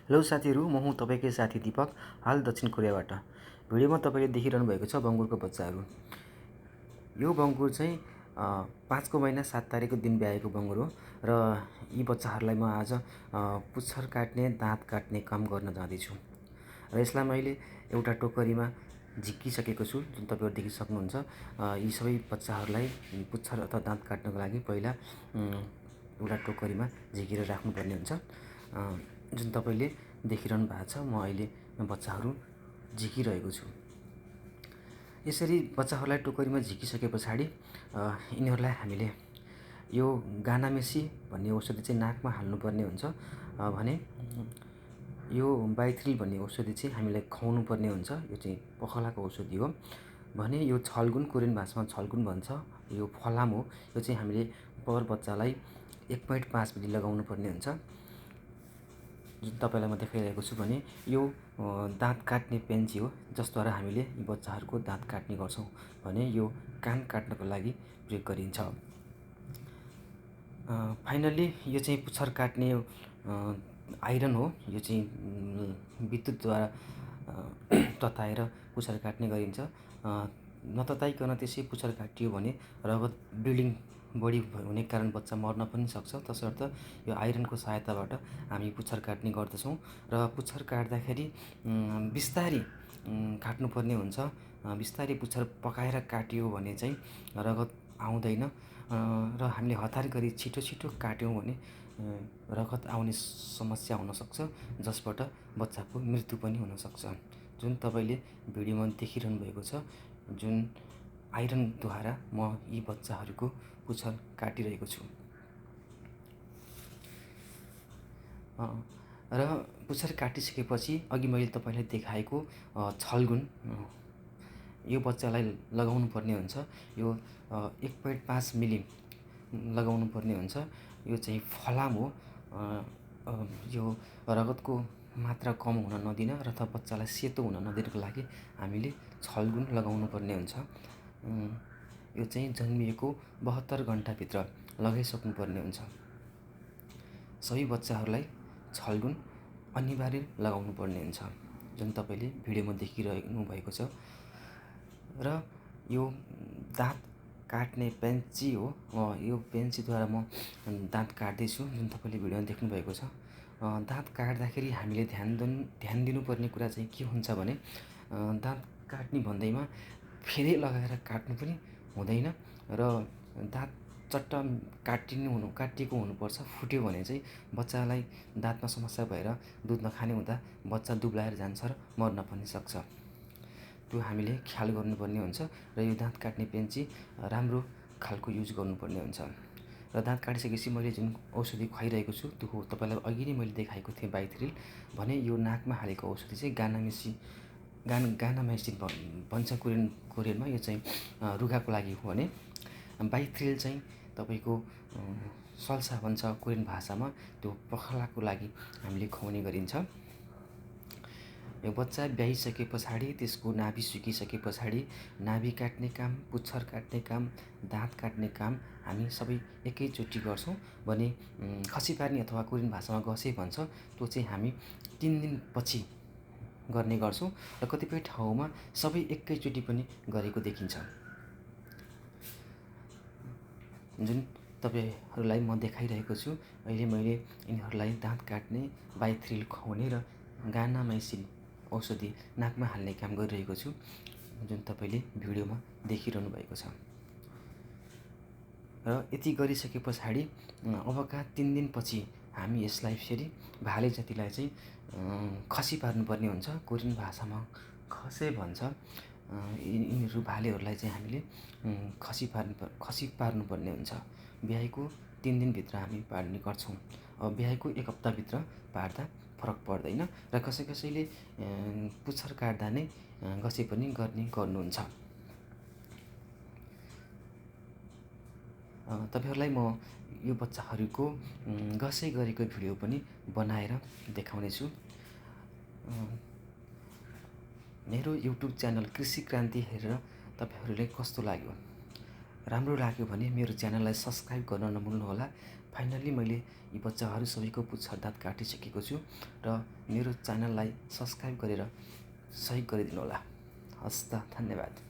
Hello साथीहरू, म हुँ तपाईँकै साथी दीपक, हाल दक्षिण कोरियाबाट। भिडियोमा तपाईँले देखिरहनु भएको छ बङ्गुरको बच्चाहरू। यो बङ्गुर चाहिँ 5को महिना 7 तारिकको दिन ब्याएको बङ्गुर हो र यी बच्चाहरूलाई म आज पुच्छर काट्ने, दाँत काट्ने काम गर्न जाँदैछु। र यसलाई मैले एउटा टोकरीमा झिक्किसकेको छु, जुन तपाईँहरू देखि सक्नुहुन्छ। यी सबै बच्चाहरूलाई पुच्छर अथवा दाँत काट्नको लागि पहिला एउटा टोकरीमा झिकेर राख्नुपर्ने हुन्छ, जुन तपाईँले देखिरहनु भएको छ। म अहिले बच्चाहरू झिकिरहेको छु। यसरी बच्चाहरूलाई टोकरीमा झिकिसके पछाडि यिनीहरूलाई हामीले यो गानामेसी भन्ने औषधि चाहिँ नाकमा हाल्नुपर्ने हुन्छ भने यो बाइथ्रिल भन्ने औषधि चाहिँ हामीलाई खुवाउनु पर्ने हुन्छ। यो चाहिँ पखालाको औषधि हो भने यो छल्गुन, कोरियन भाषामा छल्गुन भन्छ। यो फलाम हो। यो चाहिँ हामीले पर बच्चालाई 1.5 मिली लगाउनु पर्ने हुन्छ। जुन तपाईँलाई म देखाइरहेको छु भने यो दाँत काट्ने पेन्ची हो, जसद्वारा हामीले यी बच्चाहरूको दाँत काट्ने गर्छौँ भने यो कान काट्नको लागि प्रयोग गरिन्छ। फाइनल्ली यो चाहिँ पुच्छर काट्ने आइरन हो। यो चाहिँ विद्युतद्वारा तताएर पुच्छर काट्ने गरिन्छ। नतताइकन त्यसै पुच्छर काटियो भने रगत ब्लिडिङ बढी हुने कारण बच्चा मर्न पनि सक्छ। तसर्थ यो आइरनको सहायताबाट हामी पुच्छर काट्ने गर्दछौँ र पुच्छर काट्दाखेरि बिस्तारी काट्नुपर्ने हुन्छ। बिस्तारी पुच्छर पकाएर काट्यो भने चाहिँ रगत आउँदैन र हामीले हतार गरी छिटो छिटो काट्यौँ भने रगत आउने समस्या हुनसक्छ, जसबाट बच्चाको मृत्यु पनि हुनसक्छ। जुन तपाईँले भिडियोमा देखिरहनु भएको छ, जुन आइरनद्वारा म यी बच्चाहरूको पुच्छर काटिरहेको छु। र पुच्छर काटिसकेपछि अघि मैले तपाईँलाई देखाएको छल्गुन यो बच्चालाई लगाउनु पर्ने हुन्छ। यो 1.5 मिली लगाउनु पर्ने हुन्छ। यो चाहिँ फलाम हो। यो रगतको मात्रा कम हुन नदिन र बच्चालाई सेतो हुन नदिनको लागि हामीले छल्गुन लगाउनु पर्ने हुन्छ। यो चाहिँ जन्मिएको 72 घन्टाभित्र लगाइसक्नु पर्ने हुन्छ। सबै बच्चाहरूलाई छल्गुन अनिवार्य लगाउनु पर्ने हुन्छ, जुन तपाईँले भिडियोमा देखिरहनु भएको छ। र यो दाँत काट्ने पेन्ची हो। यो पेन्चीद्वारा म दाँत काट्दैछु, जुन तपाईँले भिडियोमा देख्नु भएको छ। दाँत काट्दाखेरि हामीले ध्यान दिनुपर्ने कुरा चाहिँ के हुन्छ भने दाँत काट्ने भन्दैमा फेरि लगाएर काट्नु पनि हुँदैन र दाँत चट्ट काटिएको हुनुपर्छ। फुट्यो भने चाहिँ बच्चालाई दाँतमा समस्या भएर दुध नखाने हुँदा बच्चा दुब्लाएर जान्छ र मर्न पनि सक्छ। त्यो हामीले ख्याल गर्नुपर्ने हुन्छ र यो दाँत काट्ने पेन्ची राम्रो खालको युज गर्नुपर्ने हुन्छ। र दाँत काटिसकेपछि मैले जुन औषधि खुवाइरहेको छु त्यो तपाईँलाई अघि नै मैले देखाएको थिएँ, बाइथ्रिल भने यो नाकमा हालेको औषधि चाहिँ गानामेसिन भन्छ कोरियनमा। यो चाहिँ रुगाको लागि हो भने बाइथ्रिल चाहिँ तपाईँको सल्सा भन्छ कोरियन भाषामा। त्यो पखालाको लागि हामीले खुवाउने गरिन्छ। यो बच्चा ब्याइसके पछाडि त्यसको नाभि सुकिसके पछाडि नाभि काट्ने काम, पुच्छर काट्ने काम, दाँत काट्ने काम हामी सबै एकैचोटि गर्छौँ भने खसी पार्ने अथवा कोरियन भाषामा गसे भन्छ, त्यो चाहिँ हामी 3 दिनपछि गर्ने गर्छौँ र कतिपय ठाउँमा सबै एकैचोटि पनि गरेको देखिन्छ। जुन तपाईँहरूलाई म देखाइरहेको छु अहिले, मैले यिनीहरूलाई दाँत काट्ने, बाइथ्रिल खुवाउने र गानामेसिन औषधि नाकमा हाल्ने काम गरिरहेको छु, जुन तपाईँले भिडियोमा देखिरहनु भएको छ। र यति गरिसके पछाडि अबका 3 दिनपछि हामी यसलाई फेरि भाले जातिलाई चाहिँ खसी पार्नुपर्ने हुन्छ। कोरियन भाषामा खसे भन्छ। यिनीहरू भालेहरूलाई चाहिँ हामीले खसी पार्नुपर्ने हुन्छ। ब्याएको 3 दिनभित्र हामी पार्ने गर्छौँ। अब ब्याएको 1 हप्ताभित्र पार्दा फरक पर्दैन र कसैले पुच्छर काट्दा नै गसे पनि गर्नुहुन्छ। तपाईँहरूलाई म यो बच्चाहरूको गसे गरेको भिडियो पनि बनाएर देखाउनेछु। मेरो युट्युब च्यानल कृषि क्रान्ति हेरेर तपाईँहरूले कस्तो लाग्यो राम्रो लाग्यो भने मेरो च्यानललाई सब्सक्राइब गर्न नभुल्नुहोला। फाइनल्ली मैले यी बच्चाहरू सबैको पुच्छर दाँत काटिसकेको छु र मेरो च्यानललाई सब्सक्राइब गरेर सहयोग गरिदिनुहोला। हस् त, धन्यवाद।